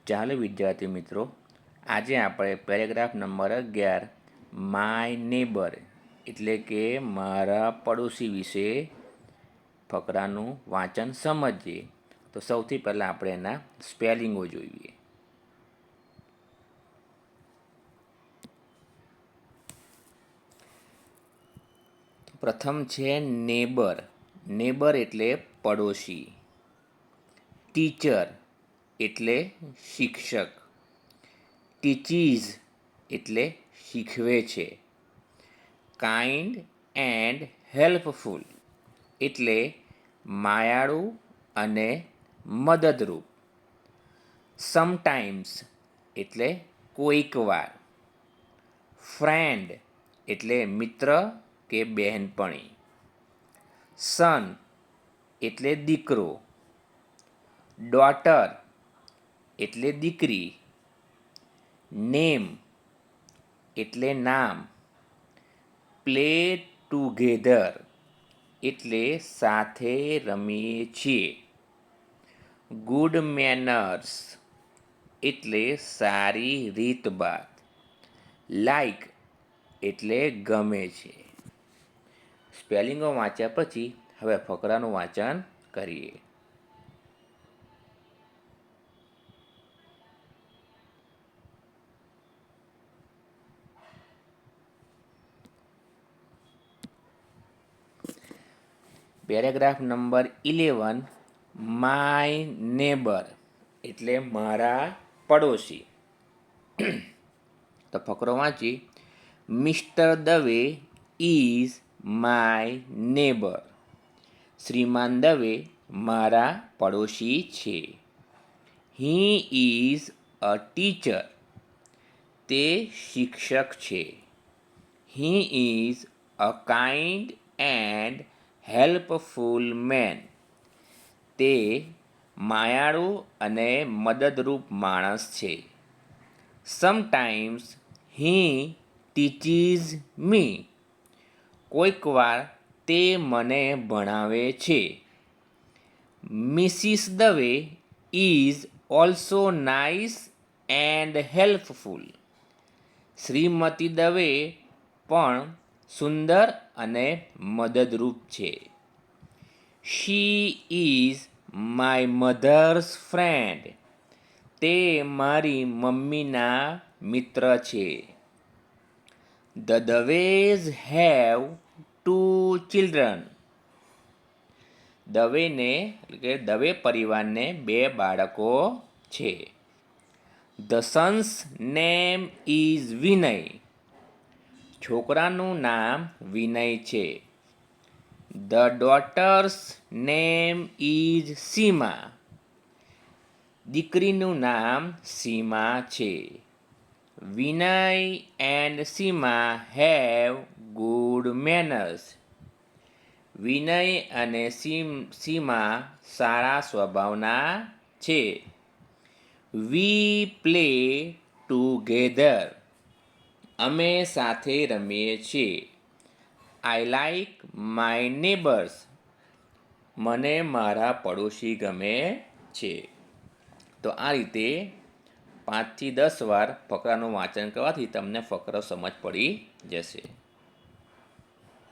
ચાલો વિદ્યાર્થી મિત્રો, આજે આપણે પેરેગ્રાફ નંબર 11 માય નેબર એટલે કે મારા પડોશી વિશે ફકરાનું વાંચન સમજીએ. તો સૌથી પહેલાં આપણે એના સ્પેલિંગો જોઈએ. પ્રથમ છે નેબર. નેબર એટલે પડોશી. ટીચર એટલે શિક્ષક. ટીચીઝ એટલે શીખવે છે. કાઇન્ડ એન્ડ હેલ્પફુલ એટલે માયાળુ અને મદદરૂપ. સમટાઈમ્સ એટલે કોઈક વાર. ફ્રેન્ડ એટલે મિત્ર કે બહેનપણી. સન એટલે દીકરો. ડોટર એટલે દીકરી. નેમ એટલે નામ. પ્લે ટુગેધર એટલે સાથે રમીએ છીએ. ગુડ મેનર્સ એટલે સારી રીતભાત. લાઈક એટલે ગમે છે. સ્પેલિંગો વાંચ્યા પછી હવે ફકરાનું વાંચન કરીએ. પેરેગ્રાફ નંબર 11 માય નેબર એટલે મારા પડોશી. તો ફકરો વાંચી. Mr Dave is my neighbour. શ્રીમાન દવે મારા પડોશી છે. He is a teacher. તે શિક્ષક છે. He is a kind and helpful man. તે માયાળુ અને મદદરૂપ માણસ છે. Sometimes he teaches me. કોઈક વાર તે મને ભણાવે છે. Mrs Dave is also nice and helpful. શ્રીમતી દવે પણ સુંદર અને મદદરૂપ છે. She is my mother's friend. તે મારી મમ્મીના મિત્ર છે. The દવેઝ have 2 children. દવેને એટલે કે દવે પરિવારને 2 બાળકો છે. The son's name is Vinay. છોકરાનું નામ વિનય છે. The daughter's name is Seema. દીકરીનું નામ સીમા છે. Vinay and Seema have good manners. Vinay અને સીમા સારા સ્વભાવના છે. We play together. અમે સાથે રમીએ છીએ. I like my neighbours. મને મારા પડોશી ગમે છે. તો આ રીતે 5 થી 10 વાર ફકરાનું વાંચન કરવાથી તમને ફકરો સમજ પડી જશે.